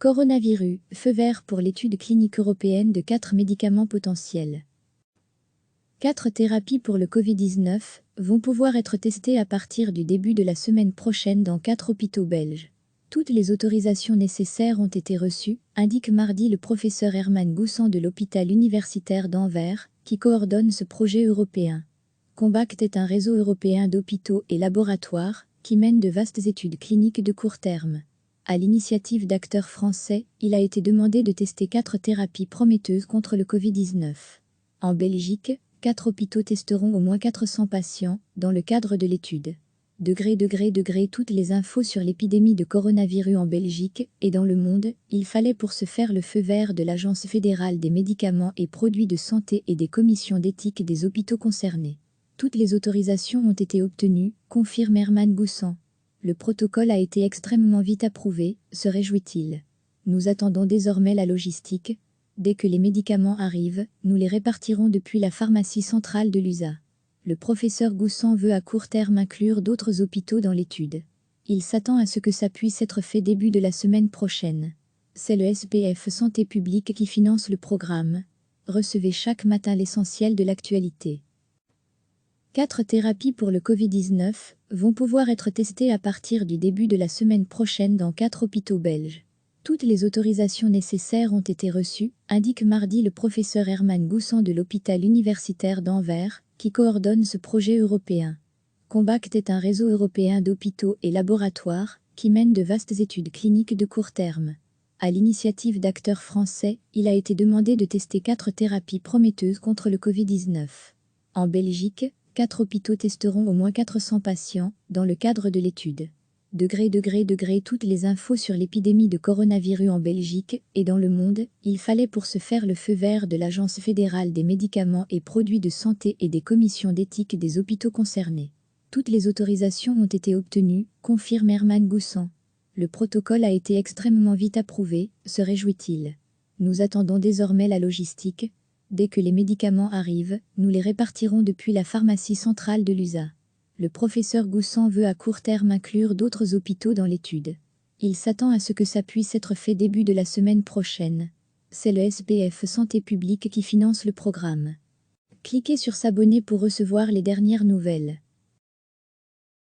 Coronavirus, feu vert pour l'étude clinique européenne de 4 médicaments potentiels. 4 thérapies pour le Covid-19 vont pouvoir être testées à partir du début de la semaine prochaine dans 4 hôpitaux belges. Toutes les autorisations nécessaires ont été reçues, indique mardi le professeur Herman Goussan de l'hôpital universitaire d'Anvers, qui coordonne ce projet européen. Covax est un réseau européen d'hôpitaux et laboratoires qui mène de vastes études cliniques de court terme. À l'initiative d'acteurs français, il a été demandé de tester 4 thérapies prometteuses contre le Covid-19. En Belgique, 4 hôpitaux testeront au moins 400 patients dans le cadre de l'étude. Toutes les infos sur l'épidémie de coronavirus en Belgique et dans le monde, il fallait pour ce faire le feu vert de l'Agence fédérale des médicaments et produits de santé et des commissions d'éthique des hôpitaux concernés. Toutes les autorisations ont été obtenues, confirme Herman Goussan. Le protocole a été extrêmement vite approuvé, se réjouit-il. Nous attendons désormais la logistique. Dès que les médicaments arrivent, nous les répartirons depuis la pharmacie centrale de l'USA. Le professeur Goussan veut à court terme inclure d'autres hôpitaux dans l'étude. Il s'attend à ce que ça puisse être fait début de la semaine prochaine. C'est le SPF Santé publique qui finance le programme. Recevez chaque matin l'essentiel de l'actualité. 4 thérapies pour le Covid-19 vont pouvoir être testées à partir du début de la semaine prochaine dans 4 hôpitaux belges. Toutes les autorisations nécessaires ont été reçues, indique mardi le professeur Herman Goussan de l'hôpital universitaire d'Anvers, qui coordonne ce projet européen. Covax est un réseau européen d'hôpitaux et laboratoires qui mène de vastes études cliniques de court terme. À l'initiative d'acteurs français, il a été demandé de tester 4 thérapies prometteuses contre le Covid-19. En Belgique, 4 hôpitaux testeront au moins 400 patients dans le cadre de l'étude. Toutes les infos sur l'épidémie de coronavirus en Belgique et dans le monde, il fallait pour ce faire le feu vert de l'Agence fédérale des médicaments et produits de santé et des commissions d'éthique des hôpitaux concernés. Toutes les autorisations ont été obtenues, confirme Herman Goussan. Le protocole a été extrêmement vite approuvé, se réjouit-il. Nous attendons désormais la logistique. Dès que les médicaments arrivent, nous les répartirons depuis la pharmacie centrale de l'USA. Le professeur Goussan veut à court terme inclure d'autres hôpitaux dans l'étude. Il s'attend à ce que ça puisse être fait début de la semaine prochaine. C'est le SPF Santé publique qui finance le programme. Cliquez sur s'abonner pour recevoir les dernières nouvelles.